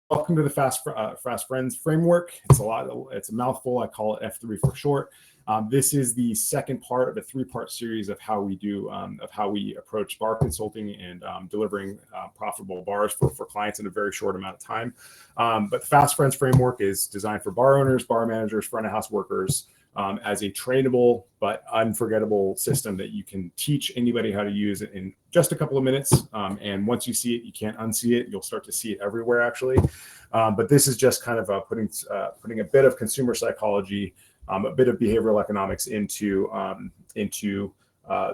Welcome to the Fast Friends framework. It's a mouthful. I call it F3 for short. This is the second part of a three-part series of how we approach bar consulting and delivering profitable bars for clients in a very short amount of time. But the Fast Friends framework is designed for bar owners, bar managers, front of house workers, as a trainable but unforgettable system that you can teach anybody how to use it in just a couple of minutes. And once you see it, you can't unsee it. You'll start to see it everywhere, actually. But this is just kind of putting a bit of consumer psychology, a bit of behavioral economics into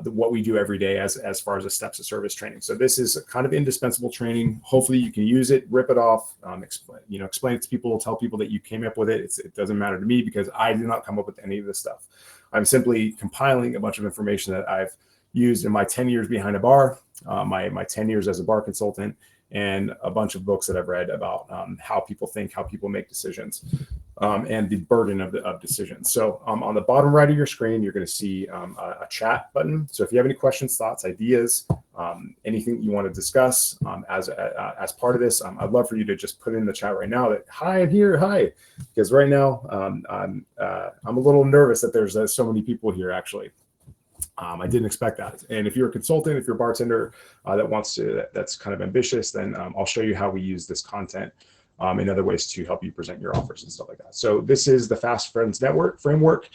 what we do every day as far as the steps of service training. So this is a kind of indispensable training. Hopefully you can use it, rip it off, explain it to people, tell people that you came up with it. It doesn't matter to me because I did not come up with any of this stuff. I'm simply compiling a bunch of information that I've used in my 10 years behind a bar, my 10 years as a bar consultant, and a bunch of books that I've read about how people think, how people make decisions, and the burden of decisions. So on the bottom right of your screen, you're going to see a chat button. So if you have any questions, thoughts, ideas, anything you want to discuss as part of this, I'd love for you to just put in the chat right now that, hi, I'm here, hi. Because right now, I'm a little nervous that there's so many people here, actually. I didn't expect that. And if you're a consultant, if you're a bartender that's kind of ambitious, then I'll show you how we use this content in other ways to help you present your offers and stuff like that. So this is the Fast Friends Network framework.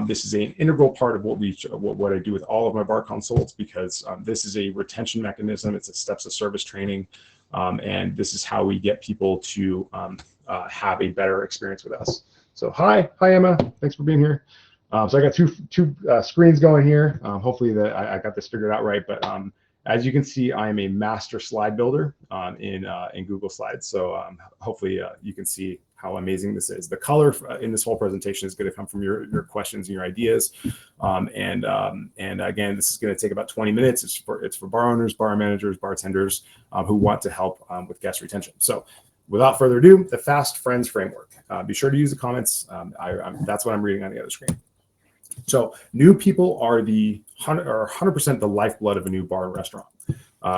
This is an integral part of what I do with all of my bar consults, because this is a retention mechanism. It's a steps of service training. And this is how we get people to have a better experience with us. So hi Emma, thanks for being here. So I got two screens going here. Hopefully that I got this figured out right. But as you can see, I am a master slide builder in Google Slides. So hopefully you can see how amazing this is. The color in this whole presentation is going to come from your questions and your ideas. And again, this is going to take about 20 minutes. It's for bar owners, bar managers, bartenders who want to help with guest retention. So without further ado, the Fast Friends framework. Be sure to use the comments. That's what I'm reading on the other screen. So new people are 100% the lifeblood of a new bar and restaurant.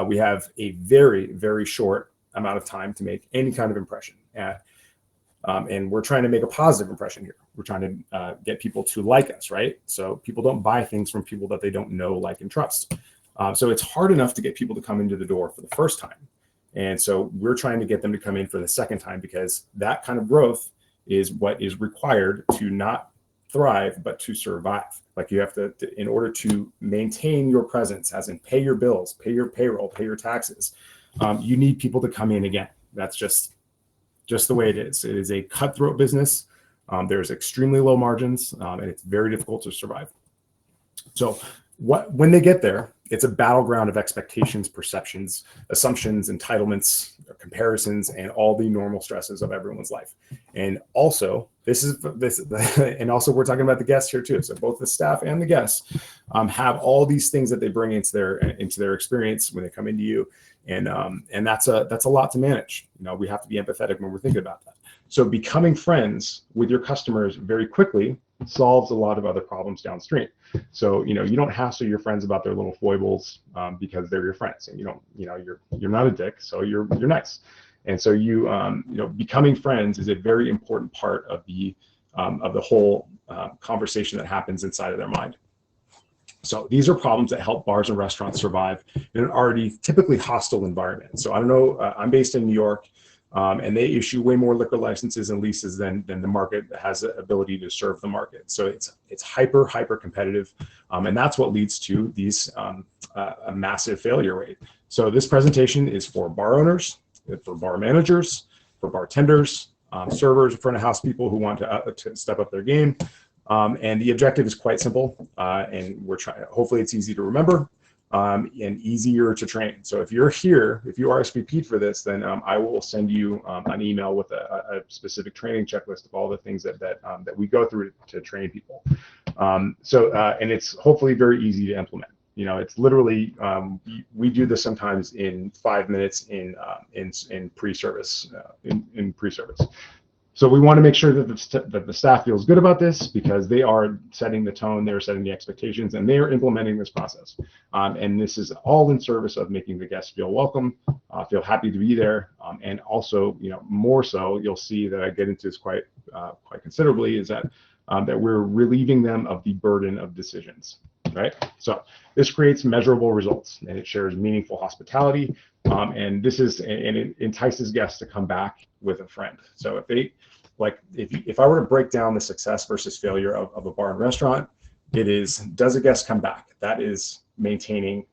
We have a very, very short amount of time to make any kind of impression. And we're trying to make a positive impression here. We're trying to get people to like us, right? So people don't buy things from people that they don't know, like, and trust. So it's hard enough to get people to come into the door for the first time. And so we're trying to get them to come in for the second time, because that kind of growth is what is required to not thrive, but to survive. Like, you have to, in order to maintain your presence, as in pay your bills, pay your payroll, pay your taxes, you need people to come in again. That's just the way it is. It is a cutthroat business. There's extremely low margins, and it's very difficult to survive. So when they get there, it's a battleground of expectations, perceptions, assumptions, entitlements, comparisons, and all the normal stresses of everyone's life. And also, and also we're talking about the guests here too. So both the staff and the guests have all these things that they bring into their experience when they come into you, and that's a lot to manage. We have to be empathetic when we're thinking about that. So becoming friends with your customers very quickly solves a lot of other problems downstream. So you don't hassle your friends about their little foibles because they're your friends, and you're not a dick, so you're nice. And so becoming friends is a very important part of the whole conversation that happens inside of their mind. So these are problems that help bars and restaurants survive in an already typically hostile environment. So I don't know, I'm based in New York. And they issue way more liquor licenses and leases than the market has the ability to serve the market. So it's hyper competitive, and that's what leads to a massive failure rate. So this presentation is for bar owners, for bar managers, for bartenders, servers, front of house people who want to step up their game. And the objective is quite simple, and we're trying. Hopefully, it's easy to remember. And easier to train. So if you're here, if you RSVP'd for this, then I will send you an email with a specific training checklist of all the things that we go through to train people. And it's hopefully very easy to implement. It's literally we do this sometimes in 5 minutes in pre-service. So we want to make sure that the staff feels good about this, because they are setting the tone, they're setting the expectations, and they are implementing this process. And this is all in service of making the guests feel welcome, feel happy to be there, and also, more so, you'll see that I get into this quite considerably, is that we're relieving them of the burden of decisions. Right. So this creates measurable results, and it shares meaningful hospitality. And it entices guests to come back with a friend. So if I were to break down the success versus failure of a bar and restaurant, it is, does a guest come back? That is maintaining.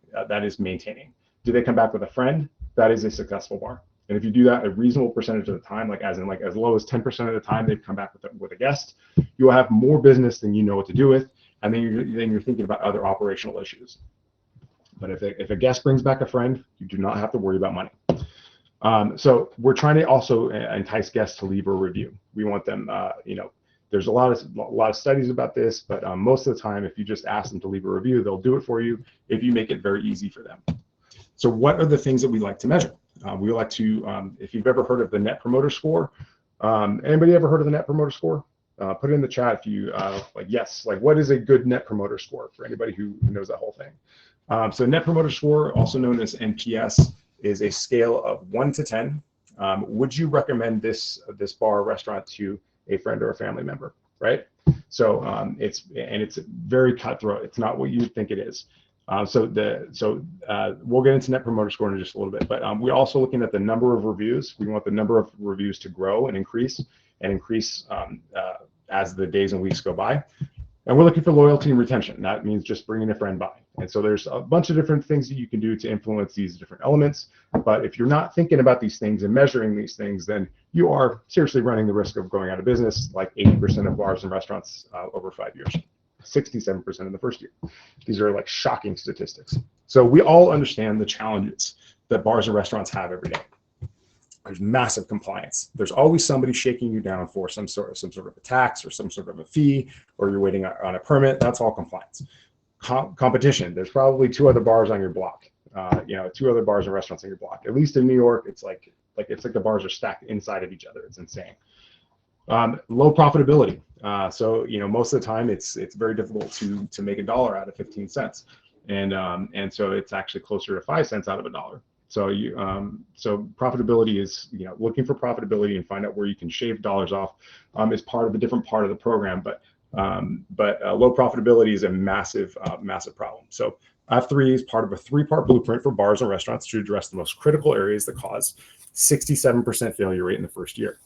Do they come back with a friend? That is a successful bar. And if you do that a reasonable percentage of the time, as low as 10% of the time they've come back with a guest, you will have more business than you know what to do with. And then you're thinking about other operational issues. But if a guest brings back a friend, you do not have to worry about money. So we're trying to also entice guests to leave a review. We want them, there's a lot of studies about this, but most of the time, if you just ask them to leave a review, they'll do it for you if you make it very easy for them. So what are the things that we like to measure? We like to, if you've ever heard of the Net Promoter Score, anybody ever heard of the Net Promoter Score? Put it in the chat if you yes, what is a good Net Promoter Score for anybody who knows that whole thing? So Net Promoter Score, also known as NPS, is a scale of 1 to 10. Would you recommend this bar or restaurant to a friend or a family member? Right. So it's very cutthroat. It's not what you think it is. We'll get into Net Promoter Score in just a little bit, but we're also looking at the number of reviews. We want the number of reviews to grow and increase as the days and weeks go by. And we're looking for loyalty and retention. That means just bringing a friend by. And so there's a bunch of different things that you can do to influence these different elements. But if you're not thinking about these things and measuring these things, then you are seriously running the risk of going out of business, like 80% of bars and restaurants over 5 years, 67% in the first year. These are shocking statistics. So we all understand the challenges that bars and restaurants have every day. There's massive compliance. There's always somebody shaking you down for some sort of a tax or some sort of a fee, or you're waiting on a permit. That's all compliance. Competition. There's probably 2 other bars on your block. 2 other bars and restaurants on your block. At least in New York, it's like the bars are stacked inside of each other. It's insane. Low profitability. So most of the time it's very difficult to make $1 out of 15 cents, and so it's actually closer to 5 cents out of $1. So so profitability is, looking for profitability and find out where you can shave dollars off is part of a different part of the program. But low profitability is a massive problem. So F3 is part of a 3-part blueprint for bars and restaurants to address the most critical areas that cause 67% failure rate in the first year.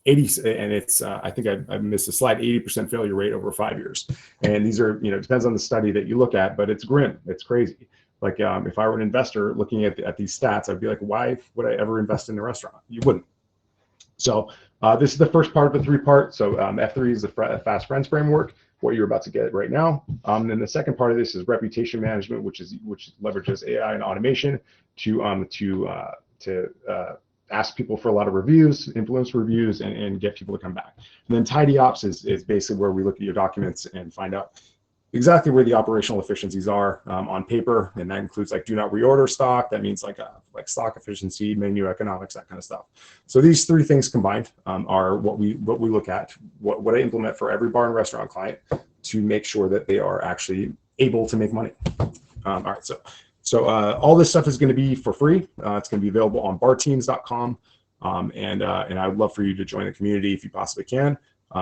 80, and it's I think I missed a slide, 80% failure rate over 5 years. And these are, it depends on the study that you look at, but it's grim. It's crazy. If I were an investor looking at these stats, I'd be like, why would I ever invest in a restaurant? You wouldn't. So this is the first part of the 3-part. So F3 is the Fast Friends framework, what you're about to get right now. And then the second part of this is reputation management, which leverages AI and automation to ask people for a lot of reviews, influence reviews, and get people to come back. And then Tidy Ops is basically where we look at your documents and find out exactly where the operational efficiencies are on paper, and that includes do not reorder stock. That means like stock efficiency, menu economics, that kind of stuff. So these 3 things combined are what we look at, what I implement for every bar and restaurant client to make sure that they are actually able to make money. All right, so all this stuff is going to be for free. It's going to be available on barteams.com, and I would love for you to join the community if you possibly can.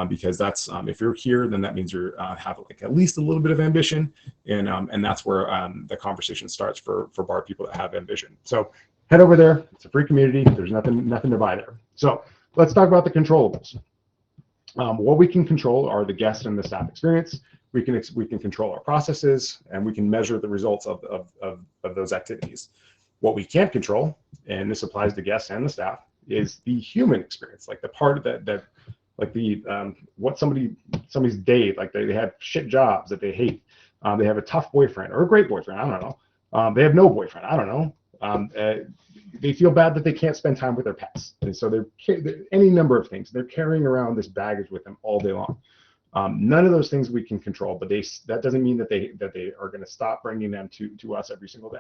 Because that's if you're here, then that means you have at least a little bit of ambition, and that's where the conversation starts for bar people that have ambition. So head over there. It's a free community. There's nothing to buy there. So let's talk about the controllables. What we can control are the guest and the staff experience. We can control our processes, and we can measure the results of those activities. What we can't control, and this applies to guests and the staff, is the human experience, the part that what somebody's day, they have shit jobs that they hate. They have a tough boyfriend or a great boyfriend. I don't know. They have no boyfriend. I don't know. They feel bad that they can't spend time with their pets. And so they're any number of things. They're carrying around this baggage with them all day long. None of those things we can control, but that doesn't mean that they are going to stop bringing them to us every single day.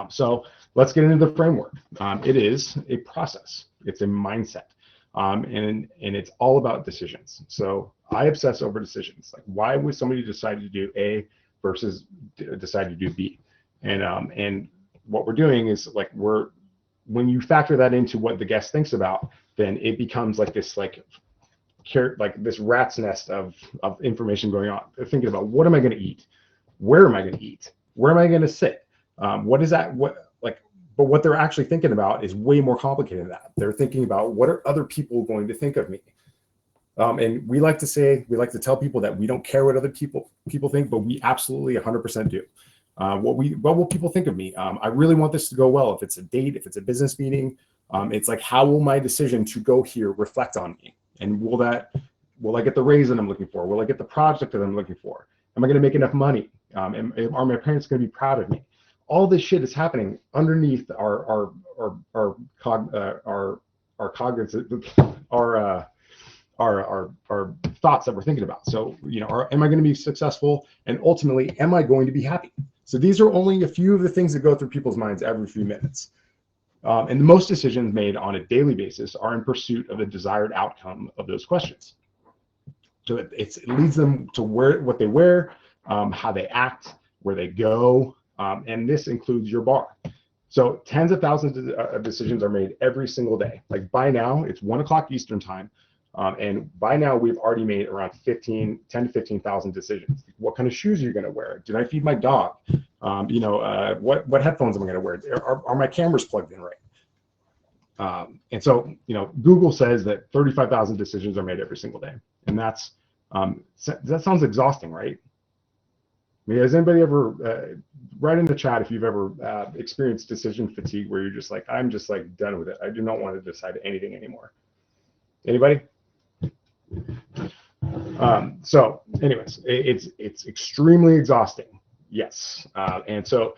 So let's get into the framework. It is a process. It's a mindset. and it's all about decisions. So I obsess over decisions. Like, why would somebody decide to do A versus decide to do B? And what we're doing is like when you factor that into what the guest thinks about, then it becomes like this this rat's nest of information going on. They're thinking about, what am I going to eat? Where am I going to eat? Where am I going to sit? What is that? But what they're actually thinking about is way more complicated than that. They're thinking about, what are other people going to think of me? And we like to tell people that we don't care what other people think, but we absolutely 100% do. What will people think of me? I really want this to go well. If it's a date, if it's a business meeting, it's like, how will my decision to go here reflect on me? And will I get the raise that I'm looking for? Will I get the project that I'm looking for? Am I going to make enough money? Are my parents going to be proud of me? All this shit is happening underneath our thoughts that we're thinking about. So, am I going to be successful? And ultimately, am I going to be happy? So these are only a few of the things that go through people's minds every few minutes. And most decisions made on a daily basis are in pursuit of the desired outcome of those questions. So it leads them to what they wear, how they act, where they go, and this includes your bar. So tens of thousands of decisions are made every single day. Like, by now, it's 1 o'clock Eastern time. And by now, we've already made around 10 to 15,000 decisions. What kind of shoes are you going to wear? Did I feed my dog? What headphones am I going to wear? Are my cameras plugged in right? And so, Google says that 35,000 decisions are made every single day. And that sounds exhausting, right? I mean, has anybody ever, write in the chat if you've ever experienced decision fatigue, where you're just like, I'm just like done with it. I do not want to decide anything anymore. Anybody? So anyways, it's extremely exhausting. Yes. And so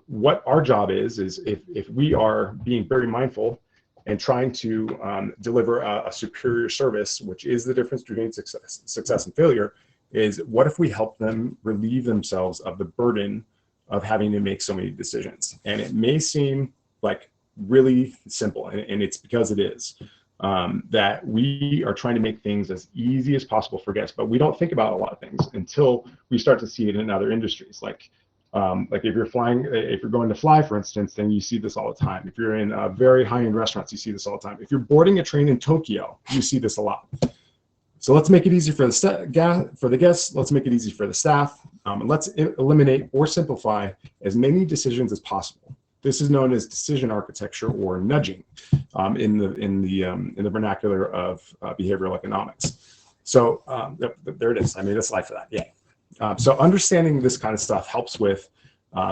what our job is if we are being very mindful and trying to deliver a superior service, which is the difference between success and failure, is what if we help them relieve themselves of the burden of having to make so many decisions? And it may seem like really simple, and it's because it is. That we are trying to make things as easy as possible for guests, but we don't think about a lot of things until we start to see it in other industries. Like if you're going to fly, for instance, then you see this all the time. If you're in very high-end restaurants, you see this all the time. If you're boarding a train in Tokyo, you see this a lot. So let's make it easy for the guests. Let's make it easy for the staff, and let's eliminate or simplify as many decisions as possible. This is known as decision architecture, or nudging, in the vernacular of behavioral economics. So there it is. I made a slide for that. Yeah. So understanding this kind of stuff helps with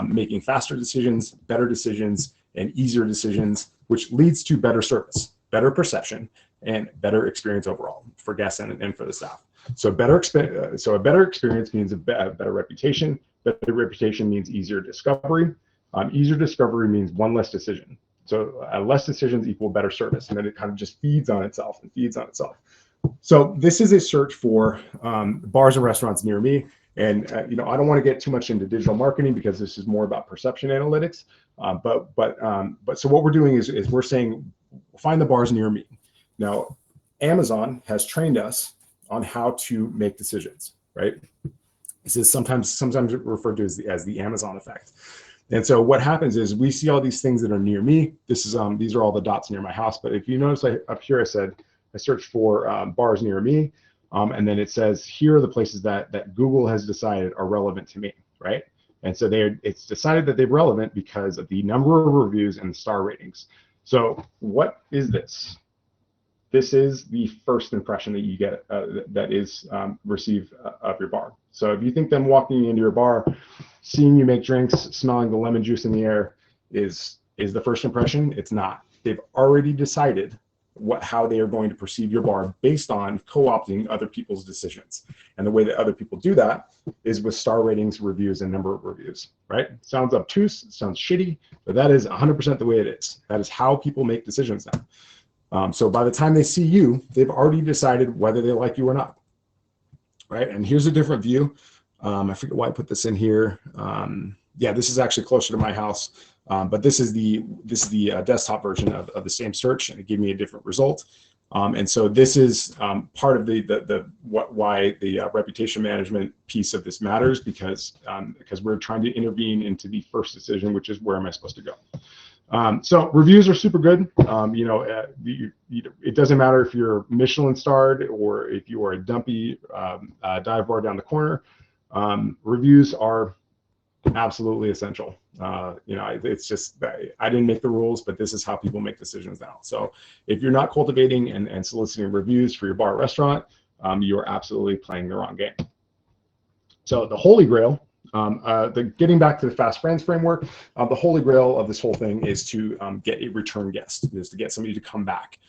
making faster decisions, better decisions, and easier decisions, which leads to better service, better perception, and better experience overall for guests and for the staff. So a better experience means a better reputation. Better reputation means easier discovery. Easier discovery means one less decision. So less decisions equal better service, and then it kind of just feeds on itself and feeds on itself. So this is a search for bars and restaurants near me. And I don't want to get too much into digital marketing because this is more about perception analytics. But so what we're doing is we're saying, find the bars near me. Now, Amazon has trained us on how to make decisions, right? This is sometimes referred to as the Amazon effect. And so what happens is we see all these things that are near me. These are all the dots near my house. But if you notice up here, I searched for bars near me. And then it says, here are the places that Google has decided are relevant to me, right? And so it's decided that they're relevant because of the number of reviews and the star ratings. So what is this? This is the first impression that you get that is received of your bar. So if you think them walking into your bar, seeing you make drinks, smelling the lemon juice in the air is the first impression, it's not. They've already decided how they are going to perceive your bar based on co-opting other people's decisions. And the way that other people do that is with star ratings, reviews, and number of reviews, right? Sounds obtuse, sounds shitty, but that is 100% the way it is. That is how people make decisions now. So by the time they see you, they've already decided whether they like you or not, right? And here's a different view. I forget why I put this in here. Yeah, this is actually closer to my house, but this is the desktop version of the same search, and it gave me a different result. And so this is part of why the reputation management piece of this matters, because we're trying to intervene into the first decision, which is where am I supposed to go. So reviews are super good. It doesn't matter if you're Michelin starred or if you are a dumpy dive bar down the corner. Reviews are absolutely essential. It's just, I didn't make the rules, but this is how people make decisions now. So if you're not cultivating and soliciting reviews for your bar or restaurant, you are absolutely playing the wrong game. So the holy grail, getting back to the Fast Friends framework, the holy grail of this whole thing is to get a return guest, is to get somebody to come back.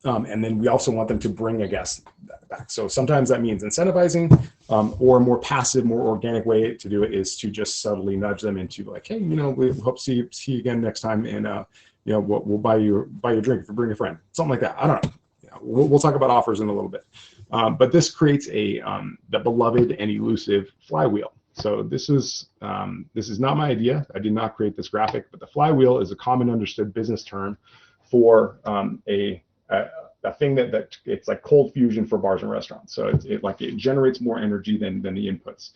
And then we also want them to bring a guest back. So sometimes that means incentivizing, or a more passive, more organic way to do it is to just subtly nudge them into like, hey, we hope to see you again next time, and we'll buy you a drink if you bring a friend, something like that. I don't know. We'll talk about offers in a little bit. But this creates the beloved and elusive flywheel. So this is not my idea. I did not create this graphic, but the flywheel is a common understood business term for a thing that it's like cold fusion for bars and restaurants. So it generates more energy than the inputs,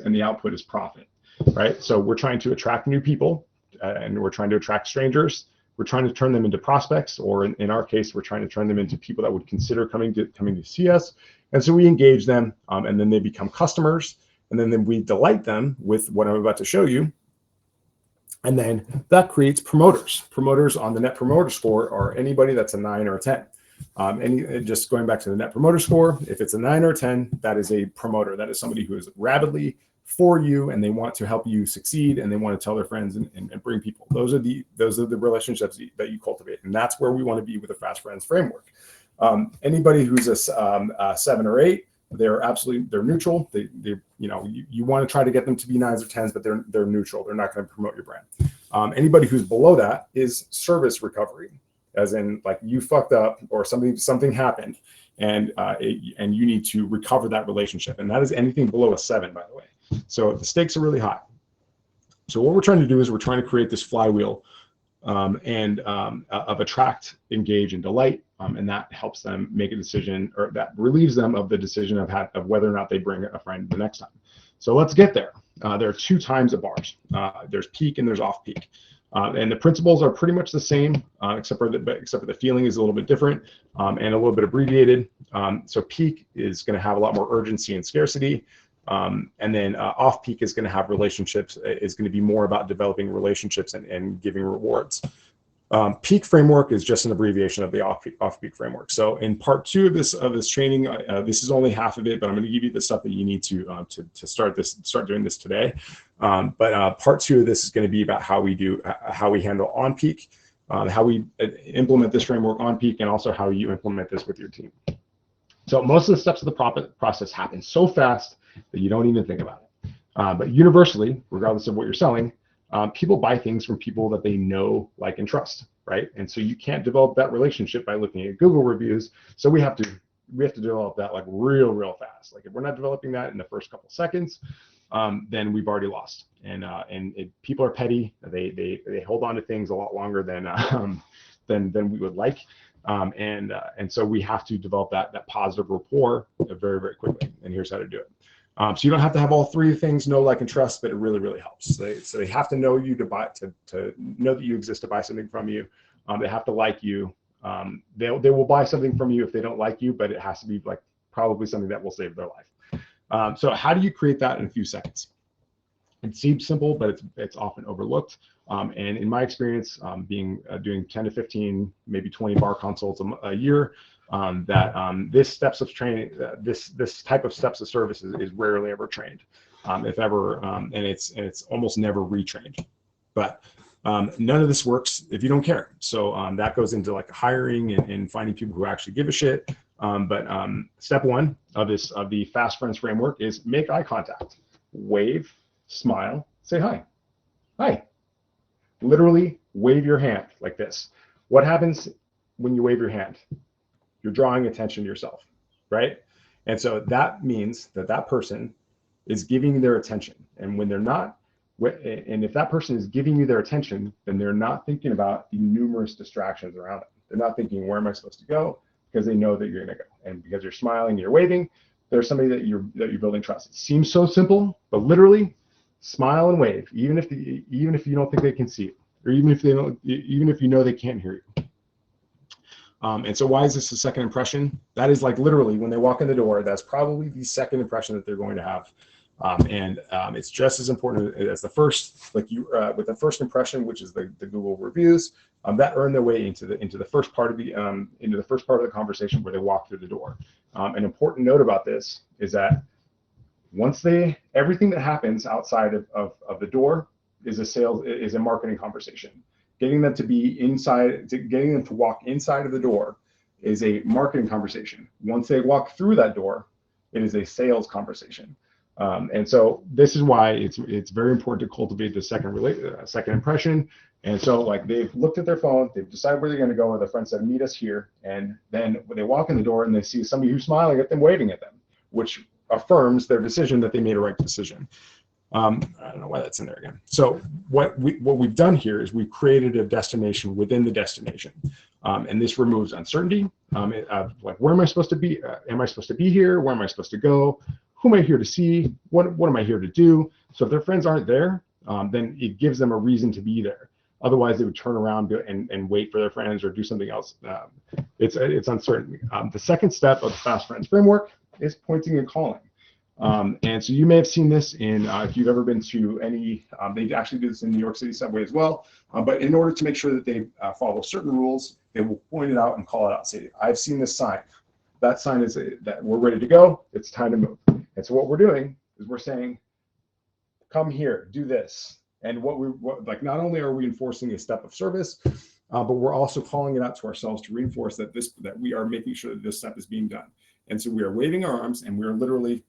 and the output is profit, right? So we're trying to attract new people, and we're trying to attract strangers. We're trying to turn them into prospects, or in our case, we're trying to turn them into people that would consider coming to see us. And so we engage them, and then they become customers, and then we delight them with what I'm about to show you. And then that creates promoters. Promoters on the Net Promoter Score are anybody that's a 9 or a 10. Just going back to the Net Promoter Score, if it's a 9 or a 10, that is a promoter. That is somebody who is rapidly for you, and they want to help you succeed, and they want to tell their friends and bring people. Those are the relationships that you cultivate, and that's where we want to be with the Fast Friends framework. Anybody who's a 7 or 8, they're neutral. You want to try to get them to be 9s or 10s, but they're neutral. They're not going to promote your brand. Anybody who's below that is service recovery, as in like you fucked up or something happened, and you need to recover that relationship. And that is anything below a 7, by the way. So the stakes are really high. So what we're trying to do is we're trying to create this flywheel of attract, engage, and delight, and that helps them make a decision, or that relieves them of the decision of whether or not they bring a friend the next time. So let's get there. There are 2 times at bars. There's peak and there's off peak, and the principles are pretty much the same, except for the feeling is a little bit different, and a little bit abbreviated. So peak is going to have a lot more urgency and scarcity. And then off peak is going to have relationships, is going to be more about developing relationships and giving rewards. Peak framework is just an abbreviation of the off peak framework. So in part 2 of this training, this is only half of it, but I'm going to give you the stuff that you need to start doing this today. But part 2 of this is going to be about how we handle on peak, how we implement this framework on peak, and also how you implement this with your team. So most of the steps of the process happen so fast that you don't even think about it. But universally, regardless of what you're selling, people buy things from people that they know, like, and trust, right? And so you can't develop that relationship by looking at Google reviews. So we have to develop that like real fast. Like if we're not developing that in the first couple seconds, then we've already lost. And people are petty. They hold on to things a lot longer than we would like. And so we have to develop that positive rapport very, very quickly. And here's how to do it. So you don't have to have all 3 things, know, like, and trust, but it really, really helps. So they have to know you to know that you exist to buy something from you. They have to like you. They will buy something from you if they don't like you, but it has to be like probably something that will save their life. So how do you create that in a few seconds? It seems simple, but it's often overlooked. And in my experience, doing 10 to 15, maybe 20 bar consults a year, this steps of training, this type of steps of service is rarely ever trained, if ever, and it's almost never retrained. But none of this works if you don't care. So that goes into like hiring and finding people who actually give a shit. But step 1 of the Fast Friends framework is make eye contact, wave, smile, say hi. Hi. Literally wave your hand like this. What happens when you wave your hand? You're drawing attention to yourself, right? And so that means that person is giving you their attention. And when they're not, and if that person is giving you their attention, then they're not thinking about the numerous distractions around it. They're not thinking, where am I supposed to go? because they know that you're going to go, and because you're smiling, you're waving. There's somebody that you're building trust. It seems so simple, but literally, smile and wave, even if you don't think they can see it, or even if you know they can't hear you. And so why is this a second impression? That is like literally when they walk in the door, that's probably the second impression that they're going to have. It's just as important as the first, like with the first impression, which is the Google reviews, that earn their way into the first part of the conversation where they walk through the door. An important note about this is that everything that happens outside of the door is a marketing conversation. Getting them to walk inside of the door is a marketing conversation. Once they walk through that door, it is a sales conversation. And so this is why it's very important to cultivate the second impression. And so like they've looked at their phone, they've decided where they're going to go, or their friend said, meet us here. And then when they walk in the door and they see somebody who's smiling at them, waving at them, which affirms their decision that they made a right decision. I don't know why that's in there again. So what we've done here is we've created a destination within the destination. And this removes uncertainty. Like, where am I supposed to be? Am I supposed to be here? Where am I supposed to go? Who am I here to see? What am I here to do? So if their friends aren't there, then it gives them a reason to be there. Otherwise, they would turn around and wait for their friends or do something else. It's uncertain. The second step of the Fast Friends framework is pointing and calling. And so you may have seen this if you've ever been to any, they actually do this in New York City subway as well. But in order to make sure that they follow certain rules, they will point it out and call it out. Say, I've seen this sign. That sign is that we're ready to go. It's time to move. And so what we're doing is we're saying, come here, do this. And not only are we enforcing a step of service, but we're also calling it out to ourselves to reinforce that we are making sure that this step is being done. And so we are waving our arms and we are literally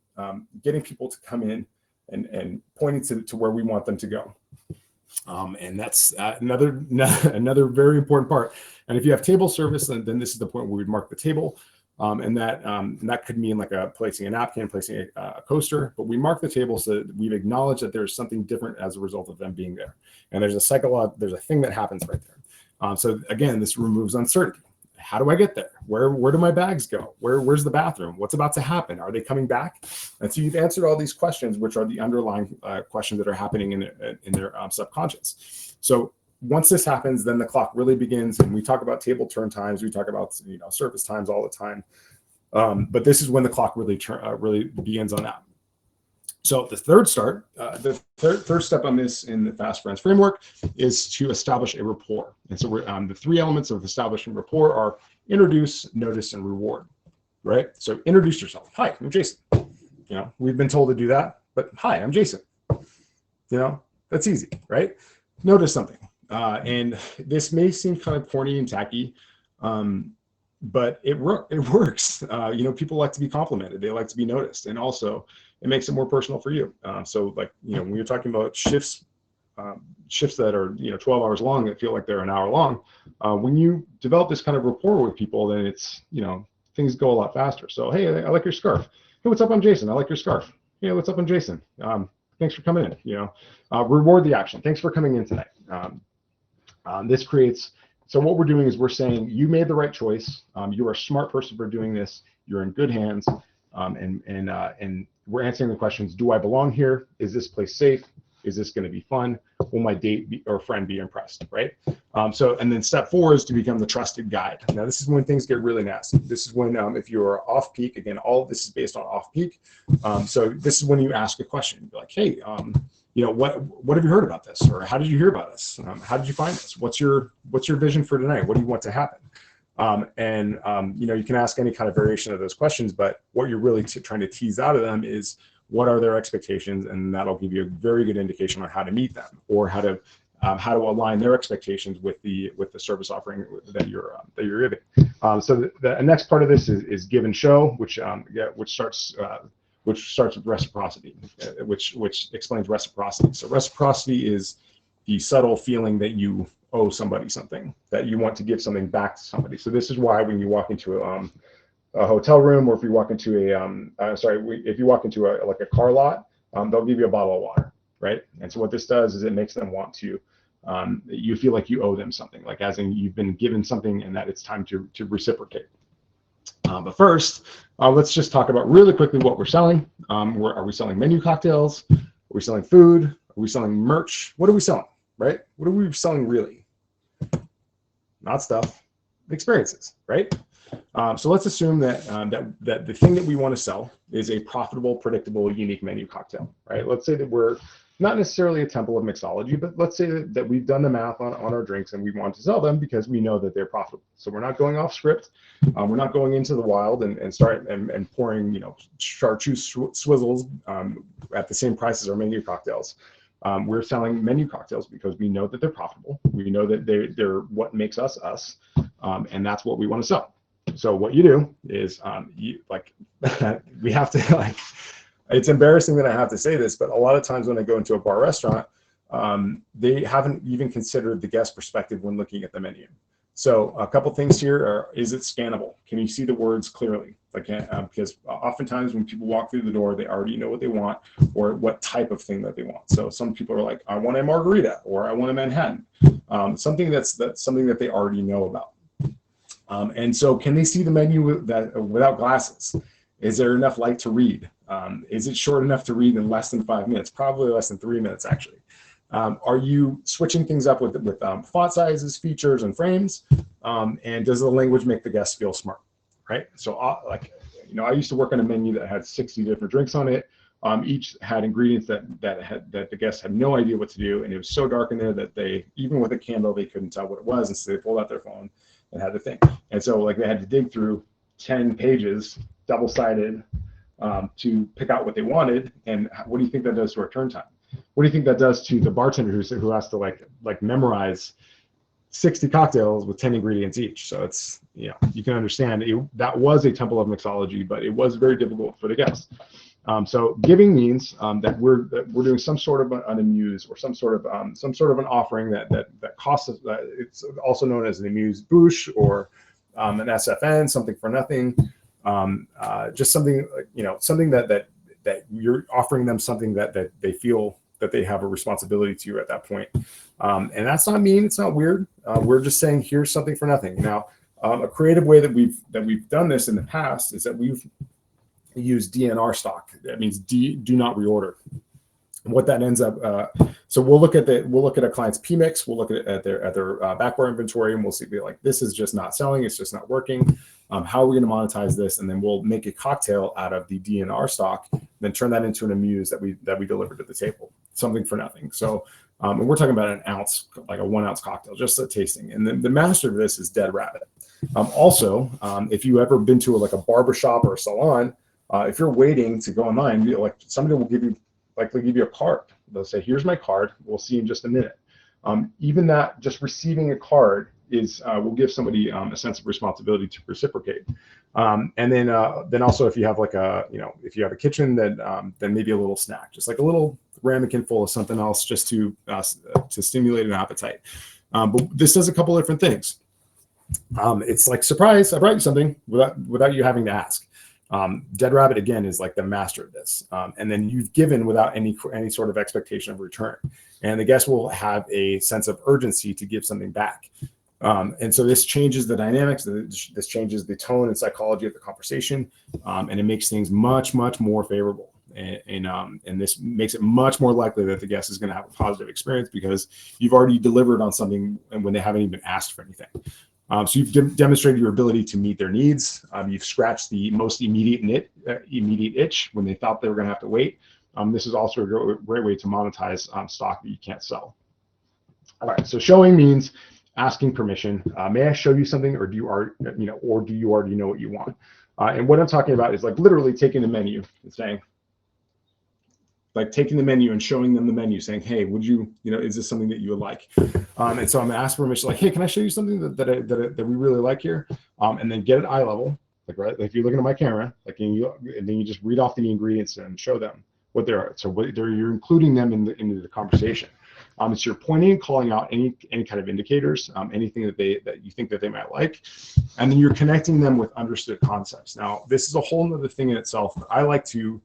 getting people to come in and pointing to where we want them to go. And that's another very important part. And if you have table service, then this is the point where we'd mark the table. And that could mean like placing a napkin, placing a coaster, but we mark the table so that we've acknowledged that there's something different as a result of them being there. And there's a thing that happens right there. So again, this removes uncertainty. How do I get there? Where do my bags go? Where's the bathroom? What's about to happen? Are they coming back? And so you've answered all these questions, which are the underlying questions that are happening in their subconscious. So once this happens, then the clock really begins, and we talk about table turn times. We talk about service times all the time, but this is when the clock really begins on that. So the third step on this in the Fast Friends framework is to establish a rapport. And so the three elements of establishing rapport are introduce, notice, and reward. Right? So introduce yourself. Hi, I'm Jason. We've been told to do that, but hi, I'm Jason. That's easy, right? Notice something. And this may seem kind of corny and tacky, but it works. People like to be complimented. They like to be noticed. And also it makes it more personal for you. So when you're talking about shifts that are, 12 hours long that feel like they're an hour long, when you develop this kind of rapport with people, then it's, things go a lot faster. So, hey, I like your scarf. Hey, what's up? I'm Jason. I like your scarf. Hey, what's up? I'm Jason. Thanks for coming in. Reward the action. Thanks for coming in tonight. This creates, so what we're doing is we're saying you made the right choice. You're a smart person for doing this. You're in good hands. And we're answering the questions. Do I belong here? Is this place safe? Is this going to be fun? Will my date or friend be impressed? Right. And then step 4 is to become the trusted guide. Now, this is when things get really nasty. This is when, if you're off peak, again, all of this is based on off peak. So this is when you ask a question. You're like, hey, what have you heard about this? Or how did you hear about us? How did you find this? What's your vision for tonight? What do you want to happen? You can ask any kind of variation of those questions, but what you're really trying to tease out of them is what are their expectations, and that'll give you a very good indication on how to meet them or how to align their expectations with the service offering that you're giving. So the next part of this is give and show, which starts with reciprocity, which explains reciprocity. So reciprocity is the subtle feeling that you owe somebody something, that you want to give something back to somebody. So this is why when you walk into a hotel room, or if you walk into if you walk into a car lot, they'll give you a bottle of water, right? And so what this does is it makes them want to, you feel like you owe them something, like as in you've been given something and that it's time to reciprocate. But first, let's just talk about really quickly what we're selling. Are we selling menu cocktails? Are we selling food? Are we selling merch? What are we selling, right? What are we selling really? Not stuff, experiences, right? So let's assume that, that the thing that we want to sell is a profitable, predictable, unique menu cocktail, right? Let's say that we're not necessarily a temple of mixology, but let's say that we've done the math on our drinks and we want to sell them because we know that they're profitable. So we're not going off script. We're not going into the wild and start and pouring, chartreuse swizzles at the same price as our menu cocktails. We're selling menu cocktails because we know that they're profitable. We know that they're what makes us us, and that's what we want to sell. So what you do is we have to it's embarrassing that I have to say this, but a lot of times when I go into a bar restaurant, they haven't even considered the guest perspective when looking at the menu. So a couple things here are, is it scannable? Can you see the words clearly? Because oftentimes when people walk through the door, they already know what they want or what type of thing that they want. So some people are like, I want a margarita or I want a Manhattan, something that's something that they already know about. And so can they see the menu without glasses? Is there enough light to read? Is it short enough to read in less than 5 minutes? Probably less than 3 minutes, actually. Are you switching things up with font sizes, features, and frames? And does the language make the guests feel smart, right? So I used to work on a menu that had 60 different drinks on it. Each had ingredients that the guests had no idea what to do, and it was so dark in there that they, even with a candle, they couldn't tell what it was, and so they pulled out their phone and had the thing. And so they had to dig through 10 pages, double-sided, to pick out what they wanted. And what do you think that does to our turn time? What do you think that does to the bartender who has to memorize 60 cocktails with 10 ingredients each? So it's, you can understand that was a temple of mixology, but it was very difficult for the guests. So giving means that we're doing some sort of an amuse or some sort of an offering that costs us. It's also known as an amuse bouche or an SFN, something for nothing. Just something, something that you're offering them, something that they feel that they have a responsibility to you at that point. And that's not mean, it's not weird. We're just saying, here's something for nothing. Now, a creative way that we've done this in the past is that we've used DNR stock. That means do not reorder. And what that ends up, so we'll look at a client's PMix, we'll look at their backbar inventory, and we'll see, this is just not selling, it's just not working. How are we going to monetize this? And then we'll make a cocktail out of the DNR stock, then turn that into an amuse that we deliver to the table, something for nothing. So, and we're talking about an ounce, like a 1 ounce cocktail, just a tasting. And then the master of this is Dead Rabbit. Also, if you ever been to a barber shop or a salon, if you're waiting to go online, somebody will give you, they'll give you a card. They'll say, here's my card. We'll see you in just a minute. Even that, just receiving a card will give somebody a sense of responsibility to reciprocate. And then also if you have if you have a kitchen, then maybe a little snack, just like a little ramekin full of something else, just to stimulate an appetite. But this does a couple different things. It's like, surprise, I brought you something without you having to ask. Dead Rabbit, again, is like the master of this. And then you've given without any sort of expectation of return. And the guest will have a sense of urgency to give something back. And so this changes the dynamics, this changes the tone and psychology of the conversation, and it makes things much, much more favorable. And this makes it much more likely that the guest is going to have a positive experience because you've already delivered on something when they haven't even asked for anything. So you've demonstrated your ability to meet their needs. You've scratched the most immediate itch when they thought they were going to have to wait. This is also a great way to monetize stock that you can't sell. All right, so showing means asking permission. May I show you something, or do you already know what you want? And what I'm talking about is literally taking the menu and saying, taking the menu and showing them the menu, saying, hey, would you, is this something that you would like? And so I'm asking permission, hey, can I show you something that we really like here? And then get it eye level, right? If you're looking at my camera, and then you just read off the ingredients and show them what they are. So you're including them into the conversation. So you're pointing and calling out any kind of indicators, anything that you think that they might like, and then you're connecting them with understood concepts. Now, this is a whole other thing in itself. I like to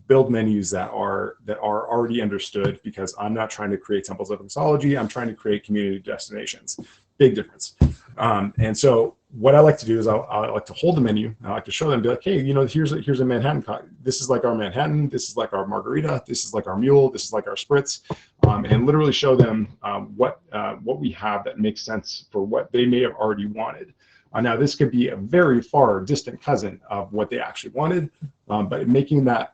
build menus that are already understood, because I'm not trying to create temples of mixology. I'm trying to create community destinations. Big difference. And so what I like to do is I like to hold the menu. I like to show them, be like, hey, here's a Manhattan. This is like our Manhattan. This is like our margarita. This is like our mule. This is like our spritz, and literally show them what we have that makes sense for what they may have already wanted. Now, this could be a very far distant cousin of what they actually wanted, but making that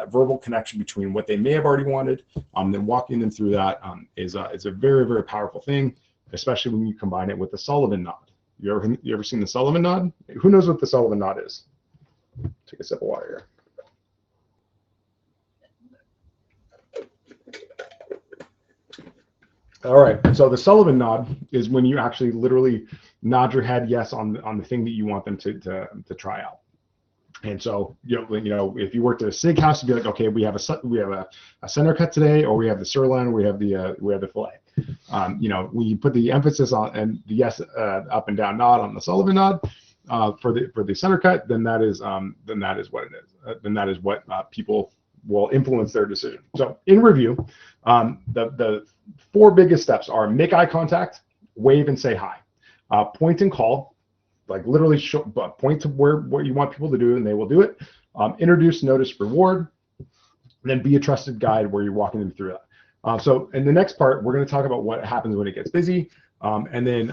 verbal connection between what they may have already wanted, then walking them through that is a very, very powerful thing, especially when you combine it with the Sullivan nod. You ever seen the Sullivan nod? Who knows what the Sullivan nod is? Take a sip of water here. All right, so the Sullivan nod is when you actually literally nod your head yes on the thing that you want them to try out. And so, if you worked at a steakhouse, you'd be like, okay, we have a center cut today, or we have the sirloin, or we have the fillet. When you put the emphasis on and the yes up and down nod on the Sullivan nod for the center cut, then that is what it is. Then that is what people will influence their decision. So in review, the 4 biggest steps are: make eye contact, wave and say hi, point and call, like literally point to what you want people to do and they will do it. Introduce, notice, reward, and then be a trusted guide where you're walking them through that. So in the next part, we're going to talk about what happens when it gets busy, and then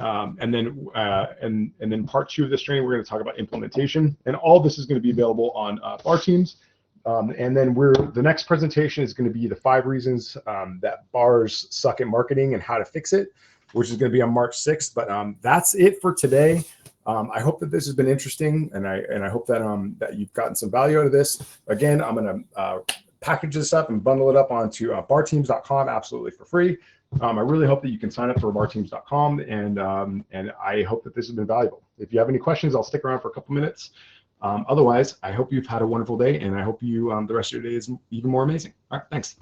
part 2 of this training, we're going to talk about implementation, and all this is going to be available on Bar Teams. And then the next presentation is going to be the 5 reasons that bars suck at marketing and how to fix it, which is going to be on March 6th. But that's it for today. I hope that this has been interesting, and I hope that you've gotten some value out of this. Again, I'm going to package this up and bundle it up onto barteams.com absolutely for free. I really hope that you can sign up for barteams.com, and I hope that this has been valuable. If you have any questions, I'll stick around for a couple minutes. Otherwise, I hope you've had a wonderful day, and I hope the rest of your day is even more amazing. All right, thanks.